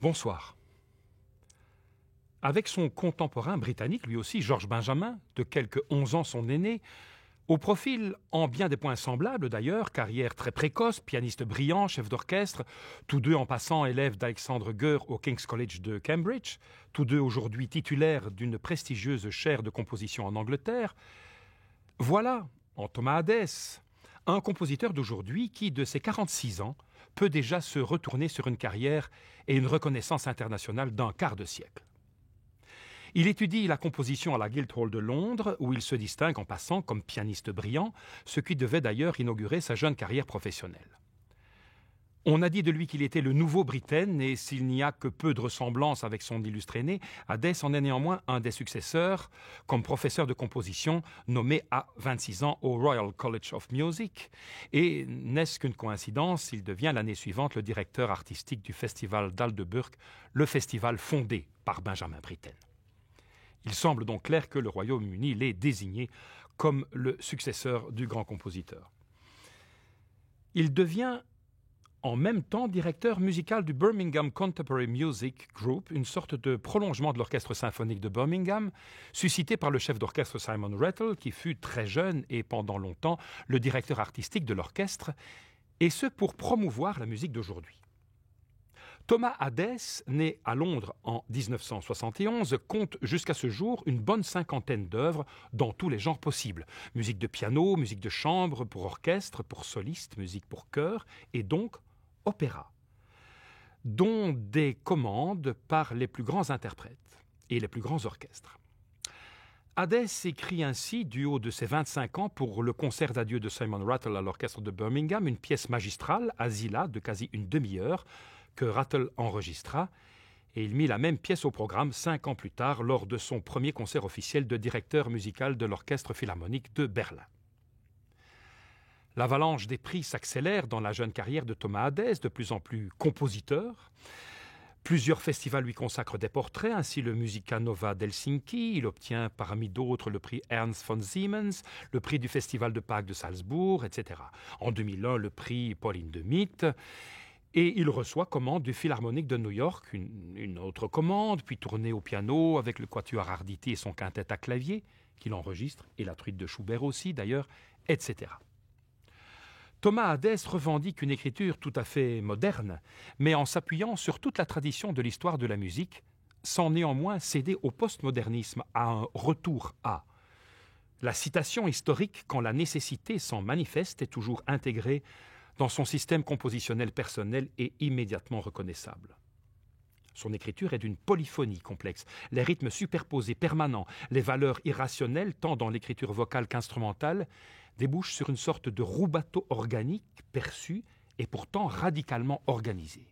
Bonsoir. Avec son contemporain britannique, lui aussi, George Benjamin, de quelques 11 ans son aîné, au profil en bien des points semblables d'ailleurs, carrière très précoce, pianiste brillant, chef d'orchestre, tous deux en passant élèves d'Alexandre Goer au King's College de Cambridge, tous deux aujourd'hui titulaires d'une prestigieuse chaire de composition en Angleterre. Voilà, en Thomas Hadès, un compositeur d'aujourd'hui qui, de ses 46 ans, peut déjà se retourner sur une carrière et une reconnaissance internationale d'un quart de siècle. Il étudie la composition à la Guildhall de Londres, où il se distingue en passant comme pianiste brillant, ce qui devait d'ailleurs inaugurer sa jeune carrière professionnelle. On a dit de lui qu'il était le nouveau Britten, et s'il n'y a que peu de ressemblance avec son illustre aîné, Hadès en est néanmoins un des successeurs, comme professeur de composition, nommé à 26 ans au Royal College of Music, et n'est-ce qu'une coïncidence, il devient l'année suivante le directeur artistique du festival d'Aldeburgh, le festival fondé par Benjamin Britten. Il semble donc clair que le Royaume-Uni l'ait désigné comme le successeur du grand compositeur. Il devient en même temps directeur musical du Birmingham Contemporary Music Group, une sorte de prolongement de l'orchestre symphonique de Birmingham, suscité par le chef d'orchestre Simon Rattle, qui fut très jeune et pendant longtemps le directeur artistique de l'orchestre, et ce pour promouvoir la musique d'aujourd'hui. Thomas Hadès, né à Londres en 1971, compte jusqu'à ce jour une bonne cinquantaine d'œuvres dans tous les genres possibles. Musique de piano, musique de chambre pour orchestre, pour soliste, musique pour chœur et donc opéra, dont des commandes par les plus grands interprètes et les plus grands orchestres. Hadès écrit ainsi, du haut de ses 25 ans, pour le concert d'adieu de Simon Rattle à l'orchestre de Birmingham, une pièce magistrale, Asila, de quasi une demi-heure, que Rattle enregistra, et il mit la même pièce au programme 5 ans plus tard, lors de son premier concert officiel de directeur musical de l'Orchestre philharmonique de Berlin. L'avalanche des prix s'accélère dans la jeune carrière de Thomas Hadès, de plus en plus compositeur. Plusieurs festivals lui consacrent des portraits, ainsi le Musica Nova d'Helsinki. Il obtient parmi d'autres le prix Ernst von Siemens, le prix du Festival de Pâques de Salzbourg, etc. En 2001, le prix Pauline de Mitte. Et il reçoit commande du Philharmonique de New York, une autre commande, puis tournée au piano avec le Quatuor Arditi et son quintet à clavier, qu'il enregistre, et la truite de Schubert aussi d'ailleurs, etc. Thomas Hadès revendique une écriture tout à fait moderne, mais en s'appuyant sur toute la tradition de l'histoire de la musique, sans néanmoins céder au postmodernisme, à un retour à. La citation historique, quand la nécessité s'en manifeste, est toujours intégrée dans son système compositionnel personnel et immédiatement reconnaissable. Son écriture est d'une polyphonie complexe, les rythmes superposés permanents, les valeurs irrationnelles, tant dans l'écriture vocale qu'instrumentale, débouchent sur une sorte de rubato organique perçu et pourtant radicalement organisé.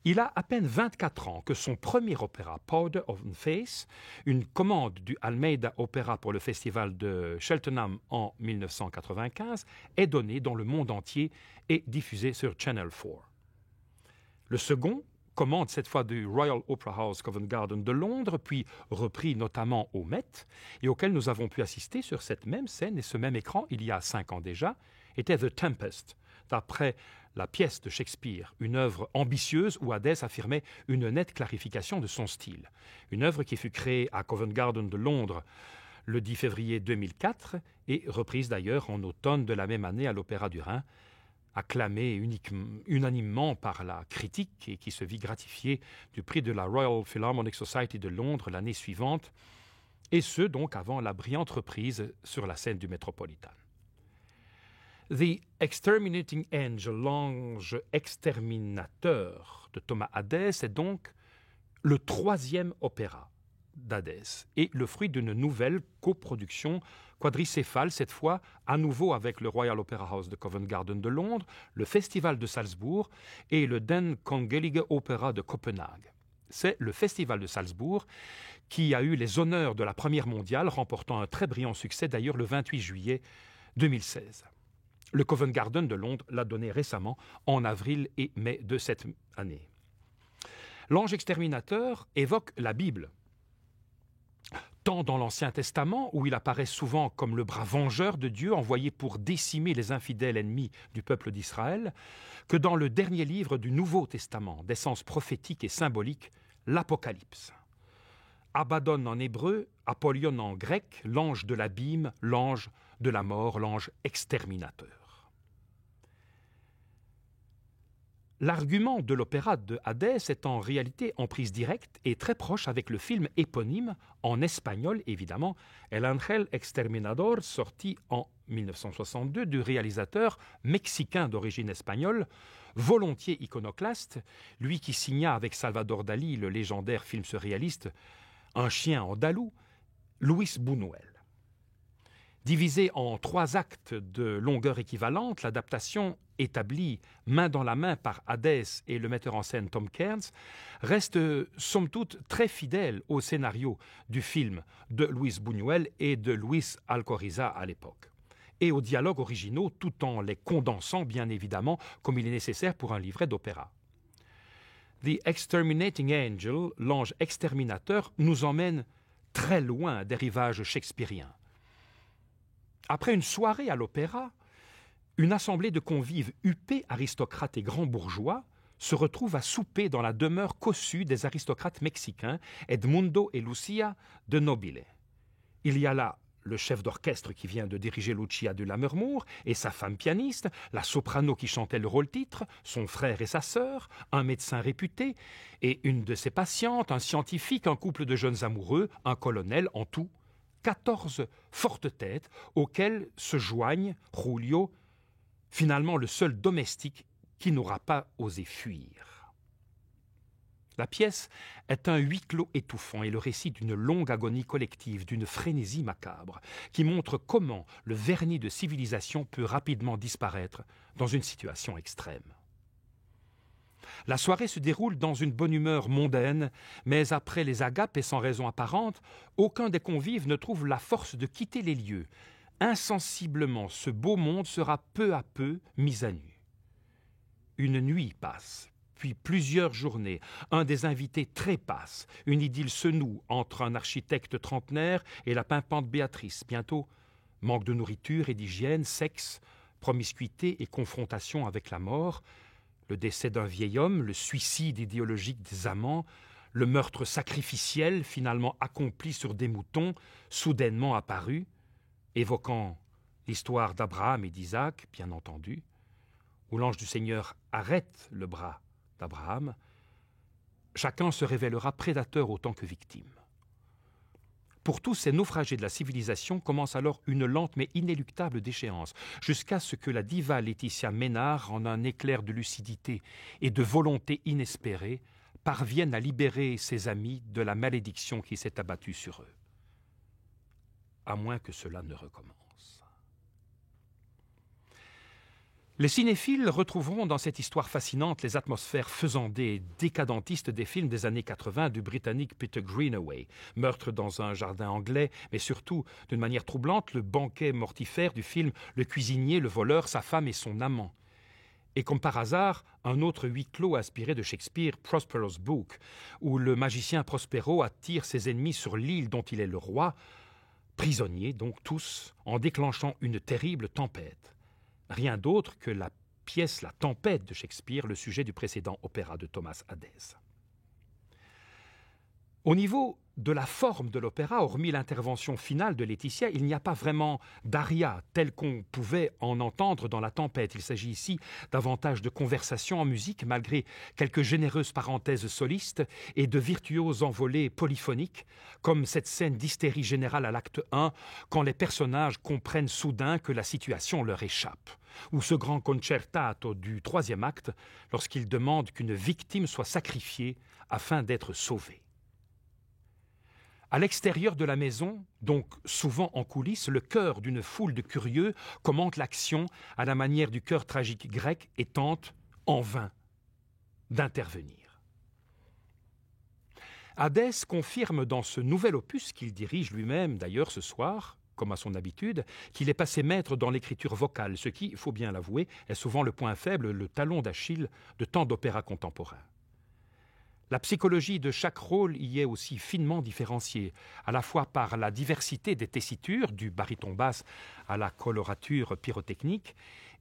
Il a à peine 24 ans que son premier opéra, Powder of Face, une commande du Almeida Opera pour le festival de Cheltenham en 1995, est donné dans le monde entier et diffusé sur Channel 4. Le second, commande cette fois du Royal Opera House Covent Garden de Londres, puis repris notamment au Met, et auquel nous avons pu assister sur cette même scène et ce même écran il y a 5 ans déjà, était The Tempest, d'après la pièce de Shakespeare, une œuvre ambitieuse où Hadès affirmait une nette clarification de son style. Une œuvre qui fut créée à Covent Garden de Londres le 10 février 2004 et reprise d'ailleurs en automne de la même année à l'Opéra du Rhin, acclamée unanimement par la critique et qui se vit gratifiée du prix de la Royal Philharmonic Society de Londres l'année suivante, et ce donc avant la brillante reprise sur la scène du Metropolitan. The Exterminating Angel, l'ange exterminateur de Thomas Hadès, est donc le 3e opéra d'Hadès et le fruit d'une nouvelle coproduction quadricéphale, cette fois à nouveau avec le Royal Opera House de Covent Garden de Londres, le Festival de Salzbourg et le Den Kongelige Opera de Copenhague. C'est le Festival de Salzbourg qui a eu les honneurs de la Première mondiale, remportant un très brillant succès d'ailleurs le 28 juillet 2016. Le Covent Garden de Londres l'a donné récemment en avril et mai de cette année. L'ange exterminateur évoque la Bible. tant dans l'Ancien Testament, où il apparaît souvent comme le bras vengeur de Dieu envoyé pour décimer les infidèles ennemis du peuple d'Israël, que dans le dernier livre du Nouveau Testament, d'essence prophétique et symbolique, l'Apocalypse. Abaddon en hébreu, Apollyon en grec, l'ange de l'abîme, l'ange de la mort, l'ange exterminateur. L'argument de l'opéra de Hadès est en réalité en prise directe et très proche avec le film éponyme, en espagnol évidemment, El Ángel Exterminador, sorti en 1962 du réalisateur mexicain d'origine espagnole, volontiers iconoclaste, lui qui signa avec Salvador Dalí le légendaire film surréaliste Un chien andalou, Luis Buñuel. Divisée en 3 actes de longueur équivalente, l'adaptation établie main dans la main par Hadès et le metteur en scène Tom Cairns reste somme toute très fidèle au scénario du film de Luis Buñuel et de Luis Alcoriza à l'époque, et aux dialogues originaux tout en les condensant bien évidemment comme il est nécessaire pour un livret d'opéra. The Exterminating Angel, l'ange exterminateur, nous emmène très loin des rivages shakespeariens. Après une soirée à l'opéra, une assemblée de convives huppés, aristocrates et grands bourgeois, se retrouve à souper dans la demeure cossue des aristocrates mexicains Edmundo et Lucia de Nobile. Il y a là le chef d'orchestre qui vient de diriger Lucia de Lammermoor et sa femme pianiste, la soprano qui chantait le rôle-titre, son frère et sa sœur, un médecin réputé et une de ses patientes, un scientifique, un couple de jeunes amoureux, un colonel, en tout 14 fortes têtes auxquelles se joignent Julio, finalement le seul domestique qui n'aura pas osé fuir. La pièce est un huis clos étouffant et le récit d'une longue agonie collective, d'une frénésie macabre, qui montre comment le vernis de civilisation peut rapidement disparaître dans une situation extrême. La soirée se déroule dans une bonne humeur mondaine, mais après les agapes et sans raison apparente, aucun des convives ne trouve la force de quitter les lieux. Insensiblement, ce beau monde sera peu à peu mis à nu. Une nuit passe, puis plusieurs journées. Un des invités trépasse. Une idylle se noue entre un architecte trentenaire et la pimpante Béatrice. Bientôt, manque de nourriture et d'hygiène, sexe, promiscuité et confrontation avec la mort, le décès d'un vieil homme, le suicide idéologique des amants, le meurtre sacrificiel finalement accompli sur des moutons, soudainement apparus, évoquant l'histoire d'Abraham et d'Isaac, bien entendu, où l'ange du Seigneur arrête le bras d'Abraham, chacun se révélera prédateur autant que victime. Pour tous ces naufragés de la civilisation commence alors une lente mais inéluctable déchéance, jusqu'à ce que la diva Laetitia Ménard, en un éclair de lucidité et de volonté inespérée, parvienne à libérer ses amis de la malédiction qui s'est abattue sur eux. À moins que cela ne recommence. Les cinéphiles retrouveront dans cette histoire fascinante les atmosphères faisandées et décadentistes des films des années 80 du Britannique Peter Greenaway, Meurtre dans un jardin anglais, mais surtout, d'une manière troublante, le banquet mortifère du film Le cuisinier, le voleur, sa femme et son amant. Et comme par hasard, un autre huis clos inspiré de Shakespeare, Prospero's Book, où le magicien Prospero attire ses ennemis sur l'île dont il est le roi, prisonniers donc tous, en déclenchant une terrible tempête. Rien d'autre que la pièce La Tempête de Shakespeare, le sujet du précédent opéra de Thomas Hadès. Au niveau de la forme de l'opéra, hormis l'intervention finale de Laetitia, il n'y a pas vraiment d'aria tel qu'on pouvait en entendre dans La Tempête. Il s'agit ici davantage de conversation en musique, malgré quelques généreuses parenthèses solistes et de virtuoses envolées polyphoniques, comme cette scène d'hystérie générale à l'acte 1, quand les personnages comprennent soudain que la situation leur échappe, ou ce grand concertato du 3e acte, lorsqu'ils demandent qu'une victime soit sacrifiée afin d'être sauvée. À l'extérieur de la maison, donc souvent en coulisses, le chœur d'une foule de curieux commente l'action à la manière du chœur tragique grec et tente, en vain, d'intervenir. Hadès confirme dans ce nouvel opus qu'il dirige lui-même d'ailleurs ce soir, comme à son habitude, qu'il est passé maître dans l'écriture vocale, ce qui, il faut bien l'avouer, est souvent le point faible, le talon d'Achille de tant d'opéras contemporains. La psychologie de chaque rôle y est aussi finement différenciée, à la fois par la diversité des tessitures, du baryton basse à la colorature pyrotechnique,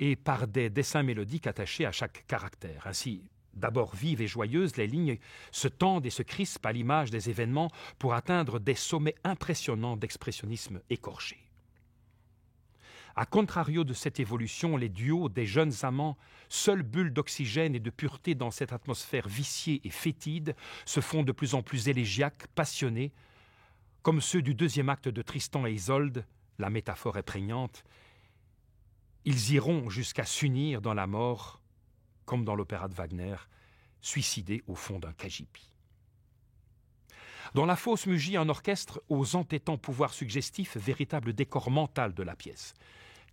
et par des dessins mélodiques attachés à chaque caractère. Ainsi, d'abord vives et joyeuses, les lignes se tendent et se crispent à l'image des événements pour atteindre des sommets impressionnants d'expressionnisme écorché. A contrario de cette évolution, les duos des jeunes amants, seules bulles d'oxygène et de pureté dans cette atmosphère viciée et fétide, se font de plus en plus élégiaques, passionnés, comme ceux du deuxième acte de Tristan et Isolde, la métaphore est prégnante. Ils iront jusqu'à s'unir dans la mort, comme dans l'opéra de Wagner, suicidés au fond d'un cagibi. Dans La Fausse Mugie, un orchestre aux entêtants pouvoirs suggestifs, véritable décor mental de la pièce.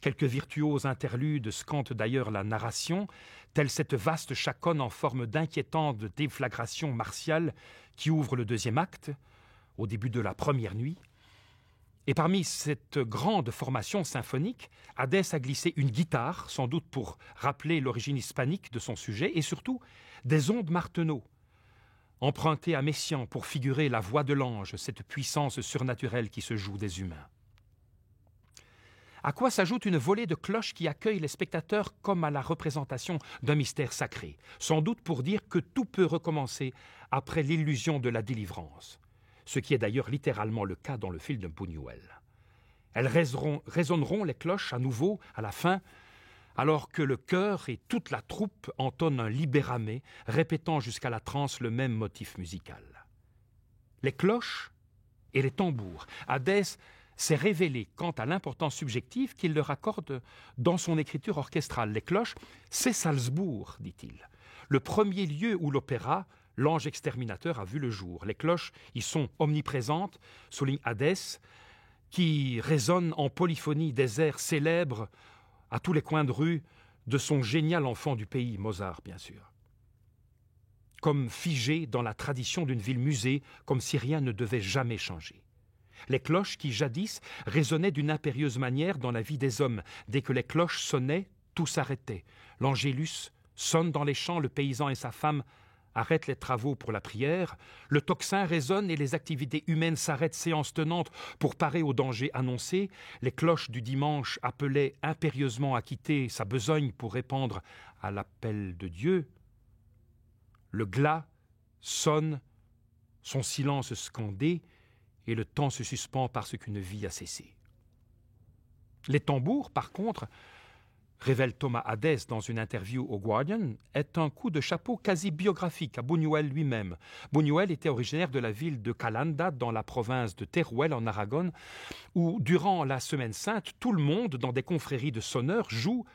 Quelques virtuoses interludes scantent d'ailleurs la narration, telle cette vaste chaconne en forme d'inquiétante déflagration martiale qui ouvre le deuxième acte, au début de la première nuit. Et parmi cette grande formation symphonique, Hadès a glissé une guitare, sans doute pour rappeler l'origine hispanique de son sujet, et surtout des ondes Martenot, empruntées à Messiaen pour figurer la voix de l'ange, cette puissance surnaturelle qui se joue des humains. À quoi s'ajoute une volée de cloches qui accueille les spectateurs comme à la représentation d'un mystère sacré, sans doute pour dire que tout peut recommencer après l'illusion de la délivrance, ce qui est d'ailleurs littéralement le cas dans le film de Buñuel. Elles résonneront les cloches à nouveau à la fin, alors que le chœur et toute la troupe entonnent un libéramé, répétant jusqu'à la transe le même motif musical. Les cloches et les tambours. Hadès s'est révélé quant à l'importance subjective qu'il leur accorde dans son écriture orchestrale. Les cloches, c'est Salzbourg, dit-il, le premier lieu où l'opéra, l'ange exterminateur, a vu le jour. Les cloches y sont omniprésentes, souligne Hadès, qui résonnent en polyphonie des airs célèbres à tous les coins de rue de son génial enfant du pays, Mozart, bien sûr. Comme figé dans la tradition d'une ville-musée, comme si rien ne devait jamais changer. Les cloches qui, jadis, résonnaient d'une impérieuse manière dans la vie des hommes. Dès que les cloches sonnaient, tout s'arrêtait. L'angélus sonne dans les champs, le paysan et sa femme arrêtent les travaux pour la prière. Le tocsin résonne et les activités humaines s'arrêtent séance tenante pour parer au danger annoncé. Les cloches du dimanche appelaient impérieusement à quitter sa besogne pour répondre à l'appel de Dieu. Le glas sonne, son silence scandé, et le temps se suspend parce qu'une vie a cessé. Les tambours, par contre, révèle Thomas Hadès dans une interview au Guardian, est un coup de chapeau quasi biographique à Buñuel lui-même. Buñuel était originaire de la ville de Calanda, dans la province de Teruel, en Aragon, où, durant la Semaine Sainte, tout le monde, dans des confréries de sonneurs, joue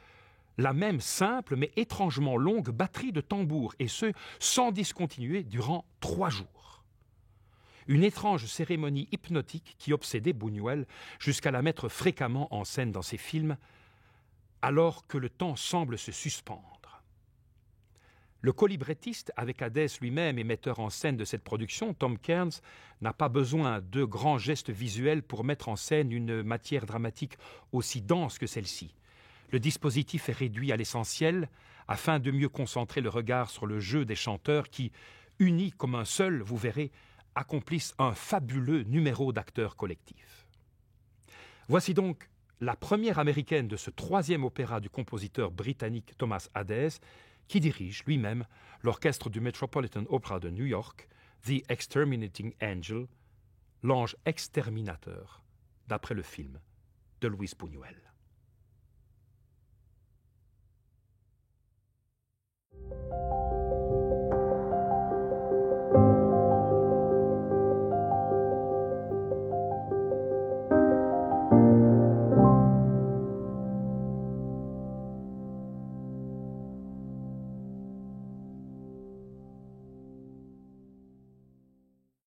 la même simple mais étrangement longue batterie de tambours, et ce, sans discontinuer, durant 3 jours. Une étrange cérémonie hypnotique qui obsédait Buñuel jusqu'à la mettre fréquemment en scène dans ses films, alors que le temps semble se suspendre. Le colibrettiste, avec Hadès lui-même et metteur en scène de cette production, Tom Kearns, n'a pas besoin de grands gestes visuels pour mettre en scène une matière dramatique aussi dense que celle-ci. Le dispositif est réduit à l'essentiel afin de mieux concentrer le regard sur le jeu des chanteurs qui, unis comme un seul, vous verrez, accomplissent un fabuleux numéro d'acteurs collectifs. Voici donc la première américaine de ce 3e opéra du compositeur britannique Thomas Hadès, qui dirige lui-même l'orchestre du Metropolitan Opera de New York, The Exterminating Angel, l'ange exterminateur, d'après le film de Luis Buñuel.